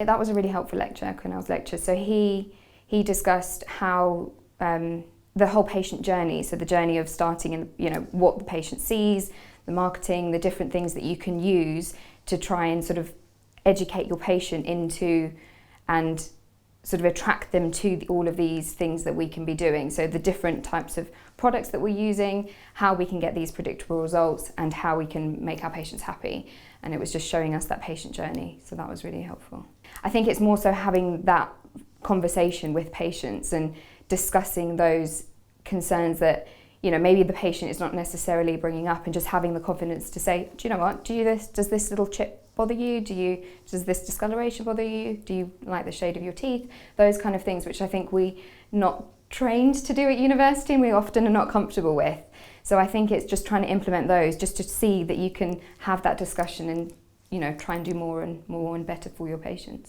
That was a really helpful lecture, Kunal's lecture. So he discussed how the whole patient journey, so the journey of starting in, what the patient sees, the marketing, the different things that you can use to try and sort of educate your patient into and sort of attract them to all of these things that we can be doing. So the different types of products that we're using, how we can get these predictable results, and how we can make our patients happy. And it was just showing us that patient journey. So that was really helpful. I think it's more so having that conversation with patients and discussing those concerns that, maybe the patient is not necessarily bringing up, and just having the confidence to say, do you know what, does this little chip bother you? Does this discoloration bother you? Do you like the shade of your teeth? Those kind of things, which I think we're not trained to do at university and we often are not comfortable with. So I think it's just trying to implement those, just to see that you can have that discussion and, try and do more and better for your patients.